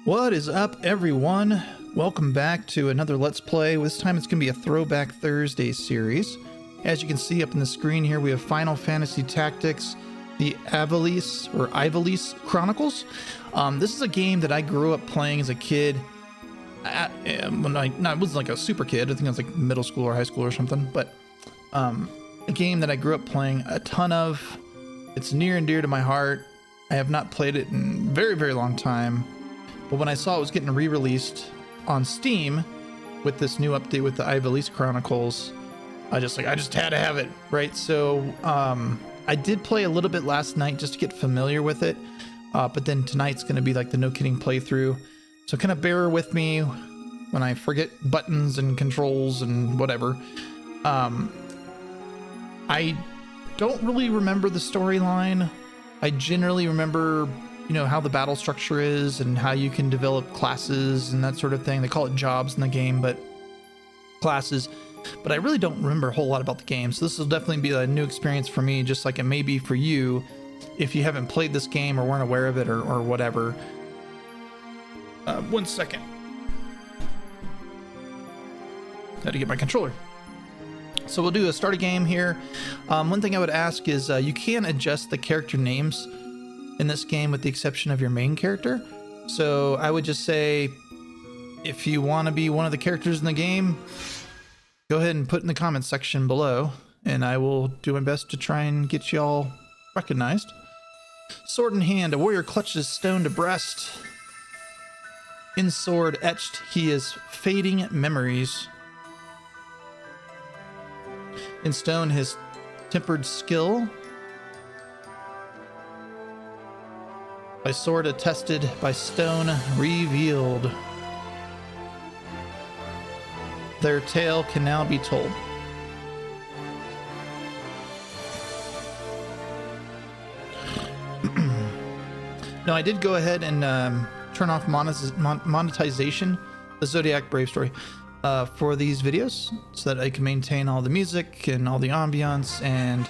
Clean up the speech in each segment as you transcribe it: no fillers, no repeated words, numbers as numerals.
What is up, everyone? Welcome back to another Let's Play. This time it's going to be a Throwback Thursday series. As you can see up on the screen here, we have Final Fantasy Tactics, the Ivalice Chronicles. This is a game that I grew up playing as a kid. When I wasn't like a super kid. I think I was like middle school or high school or something. But a game that I grew up playing a ton of. It's near and dear to my heart. I have not played it in a very, very long time. But when I saw it was getting re-released on Steam with this new update with the Ivalice Chronicles, I just had to have it, right? So I did play a little bit last night just to get familiar with it, but then tonight's going to be like the no kidding playthrough. So kind of bear with me when I forget buttons and controls and whatever. I don't really remember the storyline. I generally remember, you know, how the battle structure is and how you can develop classes and that sort of thing. They call it jobs in the game, but classes. But I really don't remember a whole lot about the game. So this will definitely be a new experience for me, just like it may be for you if you haven't played this game or weren't aware of it or whatever. 1 second. Had to get my controller. So we'll do a start a game here. One thing I would ask is you can adjust the character names in this game with the exception of your main character. So I would just say, if you want to be one of the characters in the game, go ahead and put in the comments section below, and I will do my best to try and get y'all recognized. Sword in hand, a warrior clutches stone to breast. In sword etched, he is fading memories. In stone, his tempered skill. By sword attested, by stone revealed. Their tale can now be told. Now, I did go ahead and turn off monetization, the Zodiac Brave story, for these videos so that I can maintain all the music and all the ambiance and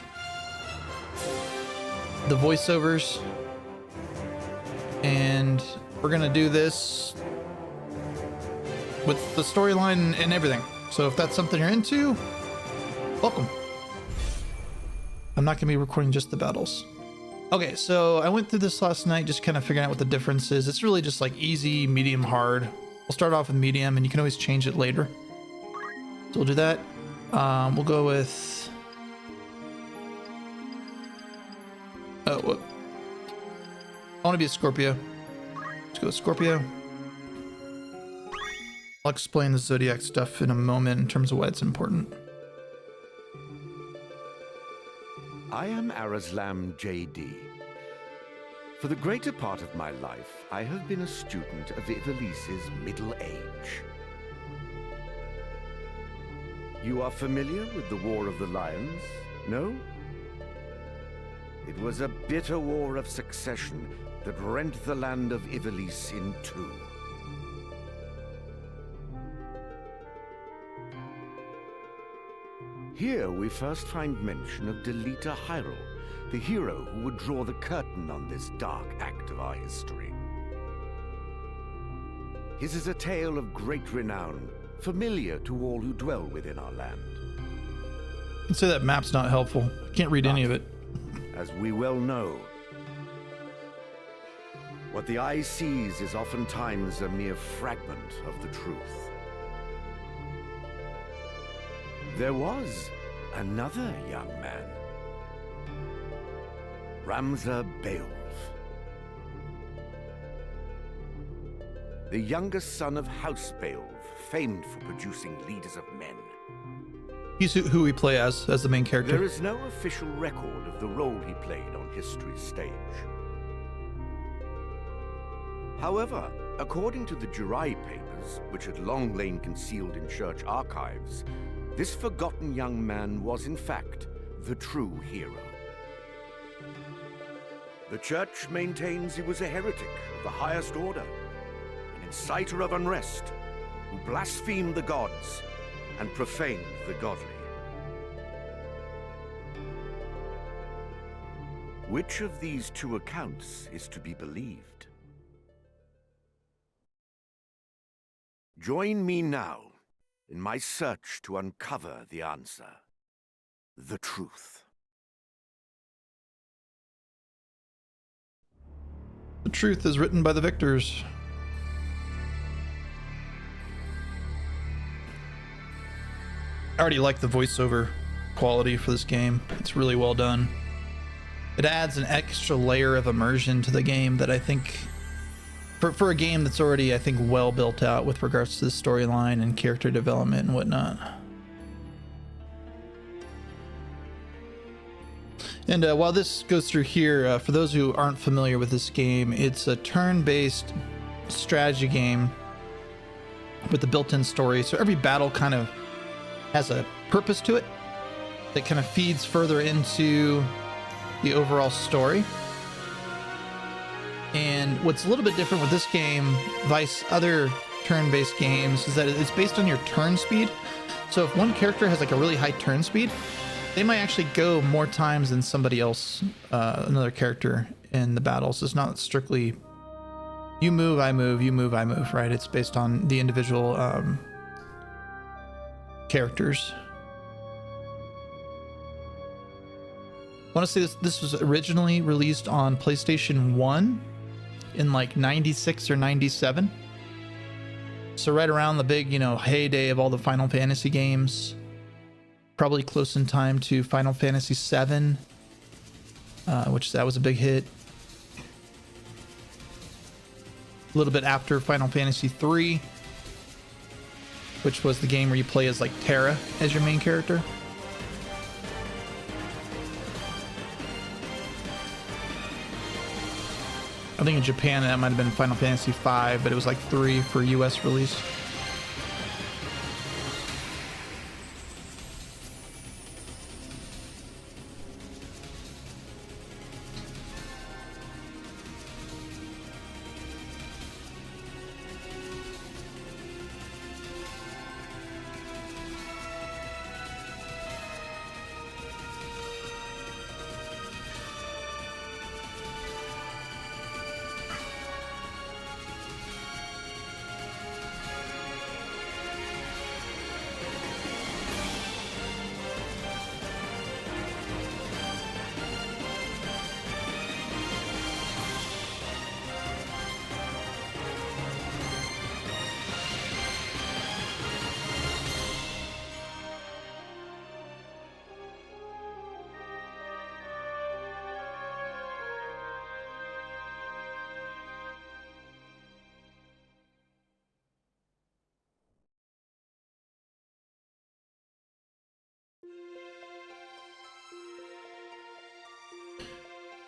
the voiceovers. And we're gonna do this with the storyline and everything. So if that's something you're into, welcome. I'm not gonna be recording just the battles. Okay, so I went through this last night just kind of figuring out what the difference is. It's really just like easy, medium, hard. We'll start off with medium and you can always change it later. So we'll do that. We'll go with... I want to be a Scorpio. Let's go with Scorpio. I'll explain the Zodiac stuff in a moment in terms of why it's important. I am Arazlam J.D. For the greater part of my life, I have been a student of Ivalice's middle age. You are familiar with the War of the Lions, no? It was a bitter war of succession that rent the land of Ivalice in two. Here we first find mention of Delita Hyrule, the hero who would draw the curtain on this dark act of our history. His is a tale of great renown, familiar to all who dwell within our land. You can say that map's not helpful. I can't read any of it. As we well know, what the eye sees is oftentimes a mere fragment of the truth. There was another young man, Ramza Beowulf, the youngest son of House Beowulf, famed for producing leaders of men. He's who we play as the main character. There is no official record of the role he played on history's stage. However, according to the Jirai papers, which had long lain concealed in church archives, this forgotten young man was in fact the true hero. The church maintains he was a heretic of the highest order, an inciter of unrest, who blasphemed the gods and profaned the godly. Which of these two accounts is to be believed? Join me now in my search to uncover the answer. The truth. The truth is written by the victors. I already like the voiceover quality for this game. It's really well done. It adds an extra layer of immersion to the game that I think, for a game that's already, I think, well built out with regards to the storyline and character development and whatnot. And while this goes through here, for those who aren't familiar with this game, it's a turn-based strategy game with a built-in story. So every battle kind of has a purpose to it that kind of feeds further into the overall story. And what's a little bit different with this game, vice other turn-based games, is that it's based on your turn speed. So if one character has like a really high turn speed, they might actually go more times than somebody else, another character in the battle. So it's not strictly you move, I move, you move, I move, right? It's based on the individual characters. I want to say this was originally released on PlayStation 1 in like 96 or 97. So right around the big, heyday of all the Final Fantasy games. Probably close in time to Final Fantasy VII, which that was a big hit. A little bit after Final Fantasy III, which was the game where you play as like Terra as your main character. I think in Japan that might have been Final Fantasy V, but it was like 3 for US release.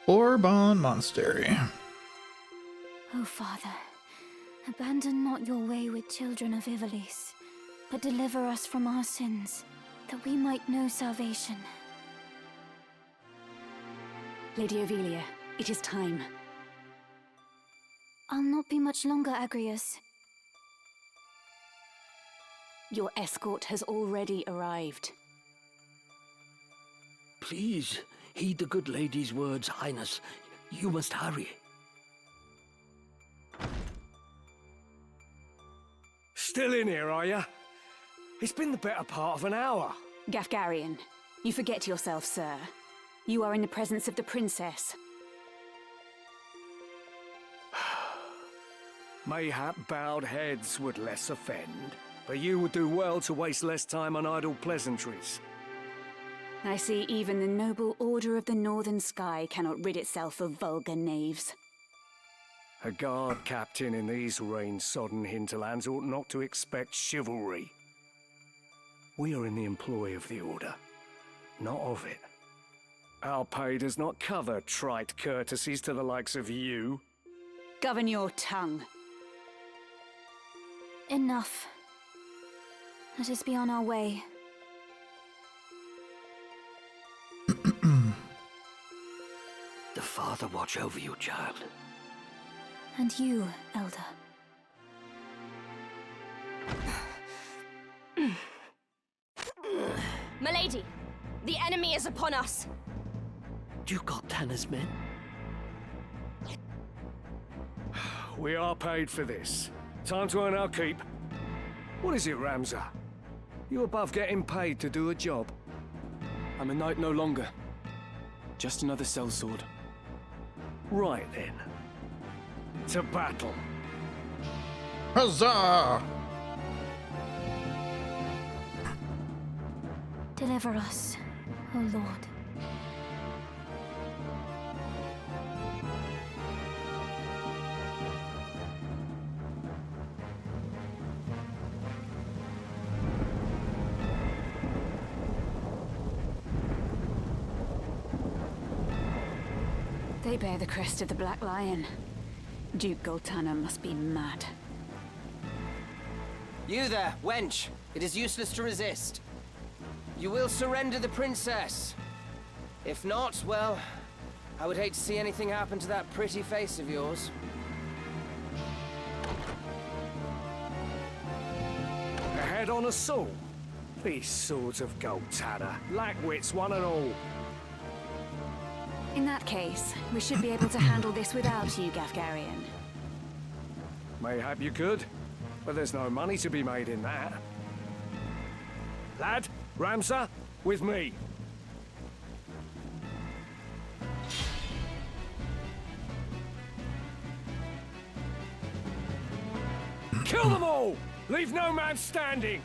Orbon Monastery. O Father, abandon not your wayward children of Ivalice, but deliver us from our sins, that we might know salvation. Lady Ovelia, it is time. I'll not be much longer, Agrius. Your escort has already arrived. Please, heed the good lady's words, Highness. You must hurry. Still in here, are you? It's been the better part of an hour. Gafgarian, you forget yourself, sir. You are in the presence of the princess. Mayhap bowed heads would less offend, but you would do well to waste less time on idle pleasantries. I see even the noble Order of the Northern Sky cannot rid itself of vulgar knaves. A guard captain in these rain-sodden hinterlands ought not to expect chivalry. We are in the employ of the Order, not of it. Our pay does not cover trite courtesies to the likes of you. Govern your tongue. Enough. Let us be on our way. The Father watch over you, child. And you, Elder. Milady, the enemy is upon us. You got Tanner's men? We are paid for this. Time to earn our keep. What is it, Ramza? You above getting paid to do a job? I'm a knight no longer. Just another sellsword. Right then. To battle. Huzzah! Deliver us, O Lord. They bear the crest of the Black Lion. Duke Goltana must be mad. You there, wench! It is useless to resist. You will surrender the princess. If not, well, I would hate to see anything happen to that pretty face of yours. A head on a sword? These swords of Goltana, lack wits one and all. In that case, we should be able to handle this without you, Gafgarian. Mayhap you could, but there's no money to be made in that. Lad, Ramza, with me. Kill them all! Leave no man standing!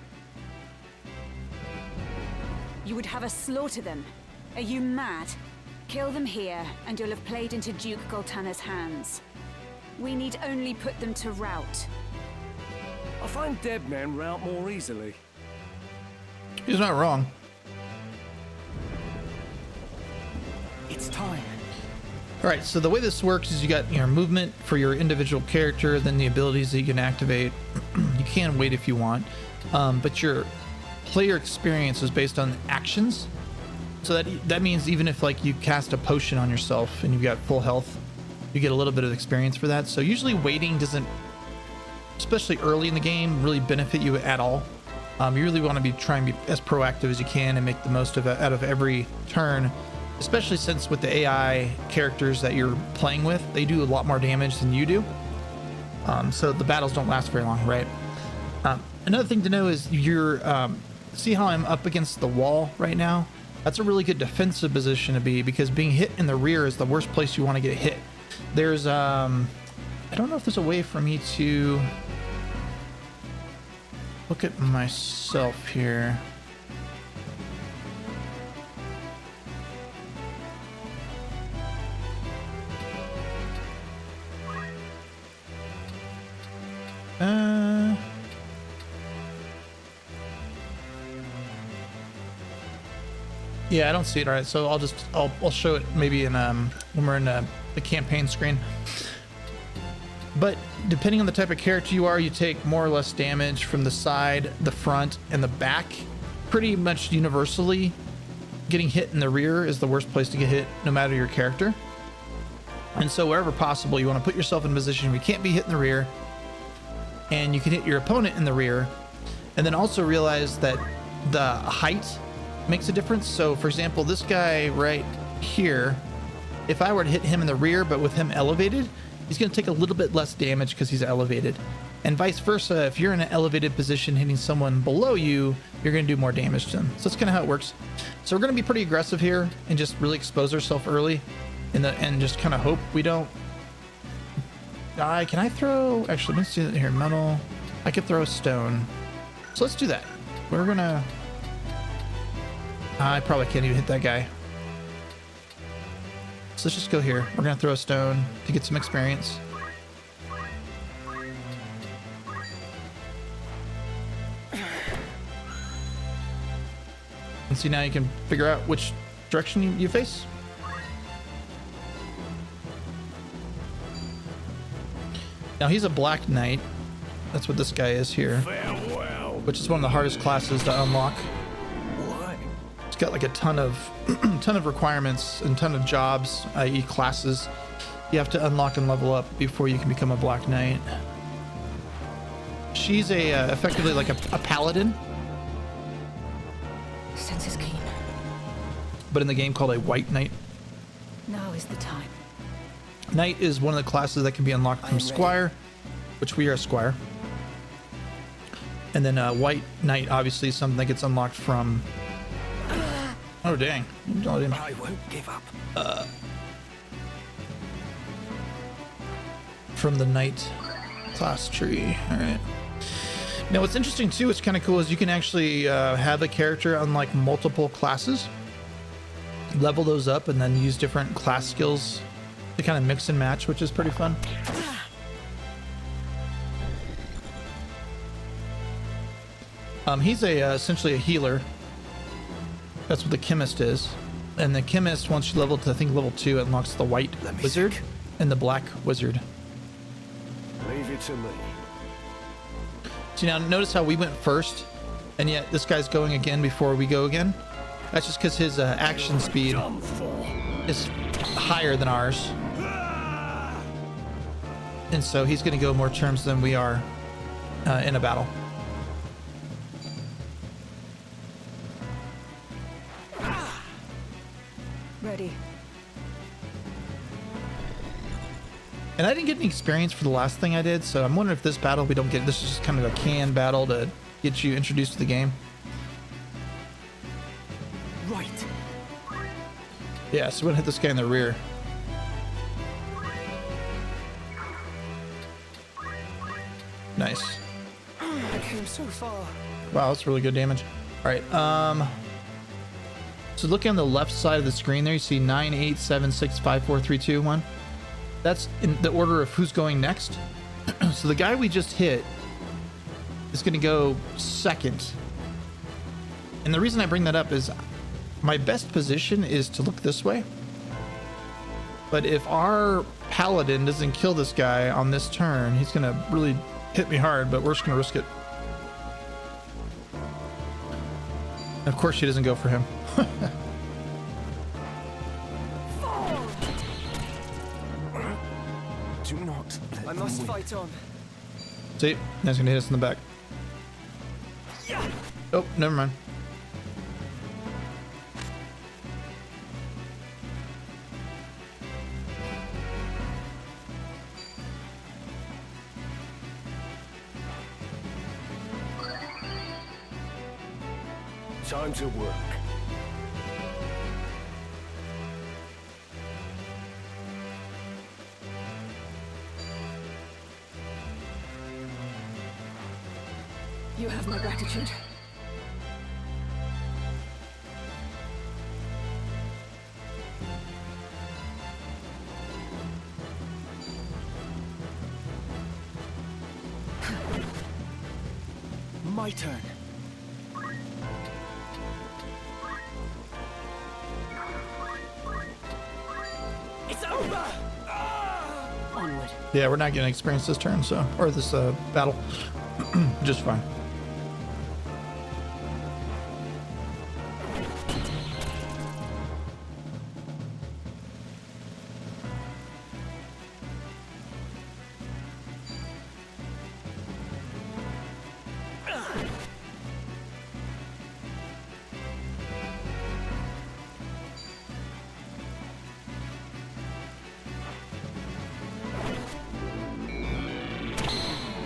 You would have us slaughter them? Are you mad? Kill them here, and you'll have played into Duke Goltana's hands. We need only put them to rout. I find dead men rout more easily. He's not wrong. It's time. All right, so the way this works is you got your movement for your individual character, then the abilities that you can activate. You can wait if you want, but your player experience is based on actions. So that means even if like you cast a potion on yourself and you've got full health, you get a little bit of experience for that. So usually waiting doesn't, especially early in the game, really benefit you at all. You really want to be trying to be as proactive as you can and make the most of it out of every turn, especially since with the AI characters that you're playing with, they do a lot more damage than you do. So the battles don't last very long, right? Another thing to know is see how I'm up against the wall right now? That's a really good defensive position to be, because being hit in the rear is the worst place you want to get hit. There's, I don't know if there's a way for me to look at myself here. Yeah, I don't see it. All right, so I'll show it maybe in when we're in the campaign screen. But depending on the type of character you are, you take more or less damage from the side, the front, and the back. Pretty much universally, getting hit in the rear is the worst place to get hit, no matter your character. And so wherever possible, you want to put yourself in a position where you can't be hit in the rear, and you can hit your opponent in the rear. And then also realize that the height makes a difference. So for example, this guy right here, if I were to hit him in the rear but with him elevated, he's going to take a little bit less damage because he's elevated, and vice versa. If you're in an elevated position hitting someone below you, you're going to do more damage to them. So that's kind of how it works. So we're going to be pretty aggressive here and just really expose ourselves early and just kind of hope we don't die. Can I throw, actually let's do that here, metal. I could throw a stone, so let's do that. We're gonna, I probably can't even hit that guy. So let's just go here. We're gonna throw a stone to get some experience. And see, now you can figure out which direction you face. Now he's a Black Knight. That's what this guy is here. Farewell. Which is one of the hardest classes to unlock. What? It's got like a ton of requirements and ton of jobs, i.e. classes, you have to unlock and level up before you can become a Black Knight. She's effectively like a paladin, Sense is keen. but in the game called a White Knight. Now is the time. Knight is one of the classes that can be unlocked from Squire, which we are Squire. And then White Knight, obviously, is something that gets unlocked from... Oh, dang. I won't give up. From the Knight class tree. All right. Now, what's interesting, too, what's kind of cool, is you can actually have a character unlock multiple classes, level those up, and then use different class skills to kind of mix and match, which is pretty fun. He's essentially a healer. That's what the chemist is. And the chemist, once you level to, I think, level 2, unlocks the white wizard and the black wizard. Leave it to me. So now notice how we went first, and yet this guy's going again before we go again. That's just because his action speed is higher than ours. And so he's going to go more turns than we are in a battle. Ready. And I didn't get any experience for the last thing I did, so I'm wondering if this battle we don't get. This is just kind of a canned battle to get you introduced to the game. Right. Yeah, so we're gonna hit this guy in the rear. Nice. I came so far. Wow, that's really good damage. All right, so looking on the left side of the screen there, you see 9, 8, 7, 6, 5, 4, 3, 2, 1. That's in the order of who's going next. So the guy we just hit is going to go second. And the reason I bring that up is my best position is to look this way. But if our paladin doesn't kill this guy on this turn, he's going to really hit me hard, but we're just going to risk it. And of course, she doesn't go for him. Do not let I must fight on. See, that's gonna hit us in the back. Oh, never mind. Time to work. You have my gratitude. My turn. It's over! Onward. Yeah, we're not getting experience this turn, so, or this battle. Just fine.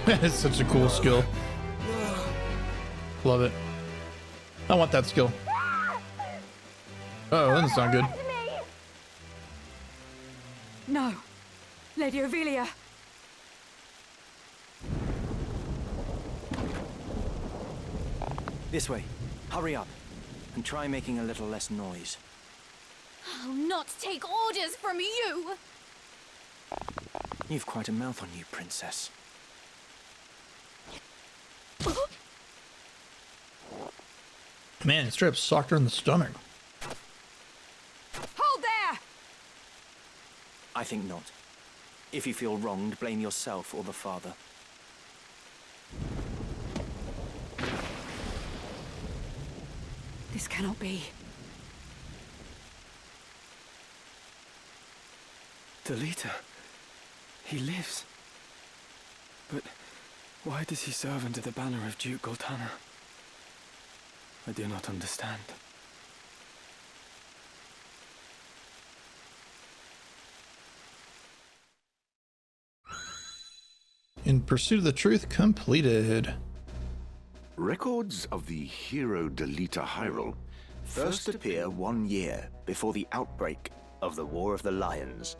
It's such a cool skill. Love it. I want that skill. Oh, that's not good. No. Lady Ovelia. This way. Hurry up. And try making a little less noise. I'll not take orders from you! You've quite a mouth on you, princess. Man, it straight up socked her in the stomach. Hold there! I think not. If you feel wronged, blame yourself or the father. This cannot be. The leader. He lives. But why does he serve under the banner of Duke Goltana? I do not understand. In Pursuit of the Truth completed. Records of the hero Delita Hyrule First appear 1 year before the outbreak of the War of the Lions.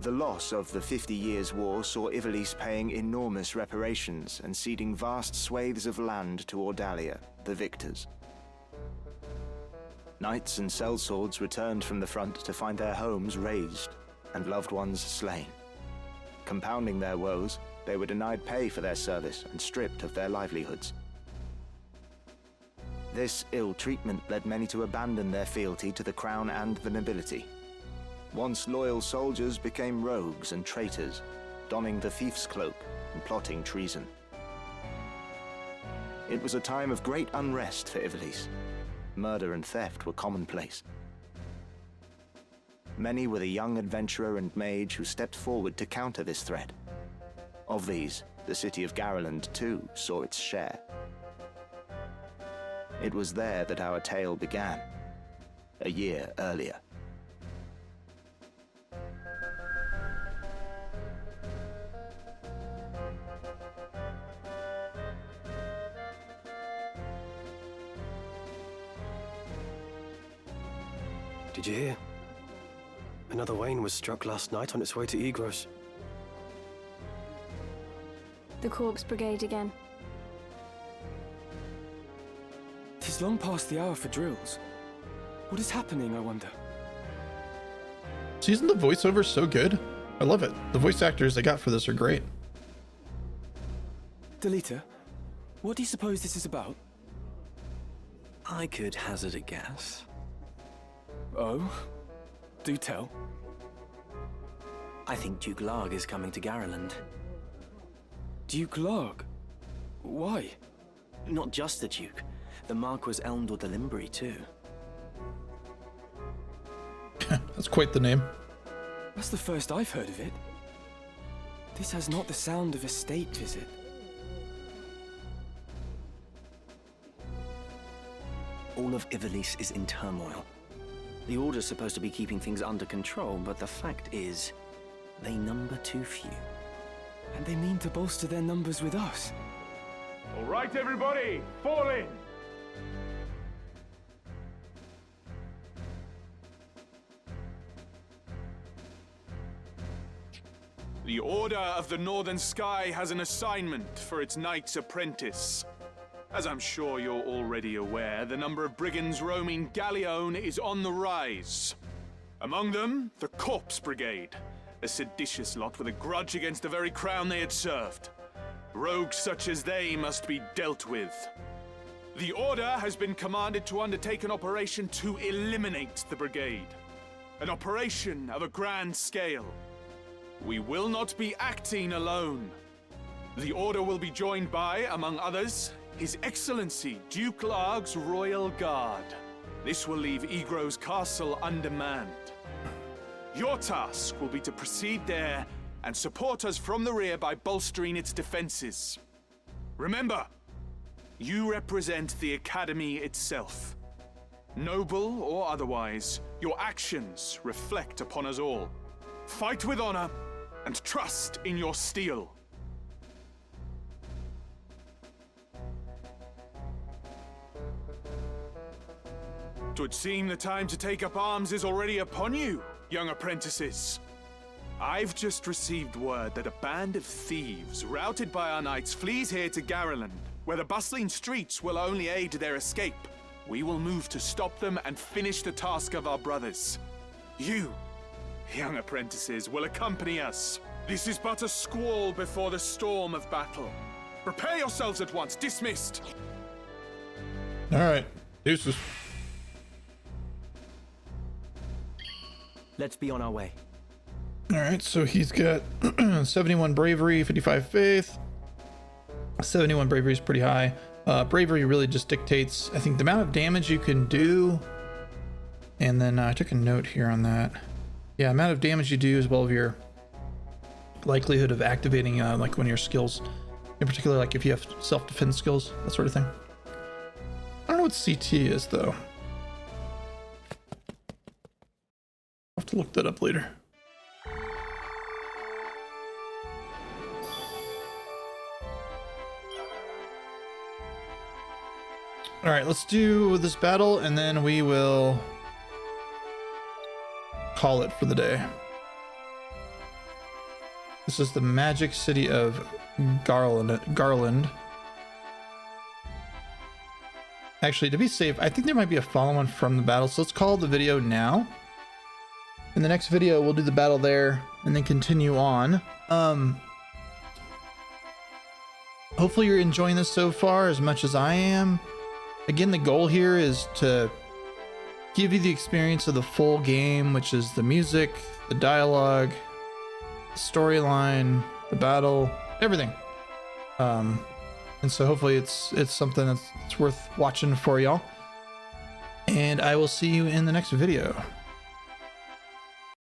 The loss of the 50 Years' War saw Ivalice paying enormous reparations and ceding vast swathes of land to Ordalia, the victors. Knights and sellswords returned from the front to find their homes razed and loved ones slain. Compounding their woes, they were denied pay for their service and stripped of their livelihoods. This ill treatment led many to abandon their fealty to the crown and the nobility. Once loyal soldiers became rogues and traitors, donning the thief's cloak and plotting treason. It was a time of great unrest for Ivalice. Murder and theft were commonplace. Many were the young adventurer and mage who stepped forward to counter this threat. Of these, the city of Garland too saw its share. It was there that our tale began, a year earlier. Did you hear? Another Wayne was struck last night on its way to Egros. The Corpse Brigade again. Tis long past the hour for drills. What is happening, I wonder? Isn't the voiceover so good? I love it. The voice actors they got for this are great. Delita, what do you suppose this is about? I could hazard a guess. Oh? Do tell. I think Duke Larg is coming to Garland. Duke Larg? Why? Not just the Duke. The Marquis Elmdor de Limbri, too. That's quite the name. That's the first I've heard of it. This has not the sound of a state visit. All of Ivalice is in turmoil. The Order's supposed to be keeping things under control, but the fact is, they number too few. And they mean to bolster their numbers with us. All right, everybody, fall in! The Order of the Northern Sky has an assignment for its Knight's Apprentice. As I'm sure you're already aware, the number of brigands roaming Galleon is on the rise. Among them, the Corpse Brigade, a seditious lot with a grudge against the very crown they had served. Rogues such as they must be dealt with. The Order has been commanded to undertake an operation to eliminate the brigade. An operation of a grand scale. We will not be acting alone. The Order will be joined by, among others, His Excellency Duke Larg's Royal Guard. This will leave Egros Castle undermanned. Your task will be to proceed there and support us from the rear by bolstering its defenses. Remember, you represent the Academy itself. Noble or otherwise, your actions reflect upon us all. Fight with honor and trust in your steel. Twould seem the time to take up arms is already upon you, young apprentices. I've just received word that a band of thieves, routed by our knights, flees here to Garland, where the bustling streets will only aid their escape. We will move to stop them and finish the task of our brothers. You, young apprentices, will accompany us. This is but a squall before the storm of battle. Prepare yourselves at once. Dismissed. All right. Deuces. Let's be on our way. All right, so he's got 71 bravery, 55 faith. 71 bravery is pretty high. Bravery really just dictates, I think, the amount of damage you can do. And then I took a note here on that. Yeah, amount of damage you do as well as your likelihood of activating like one of your skills. In particular, like if you have self-defense skills, that sort of thing. I don't know what CT is, though. I'll have to look that up later. All right, let's do this battle and then we will call it for the day. This is the magic city of Garland. Actually, to be safe, I think there might be a follow-on from the battle, so let's call the video now. In the next video, we'll do the battle there and then continue on. Hopefully you're enjoying this so far as much as I am. Again, the goal here is to give you the experience of the full game, which is the music, the dialogue, the storyline, the battle, everything. And so hopefully it's something that's worth watching for y'all. And I will see you in the next video.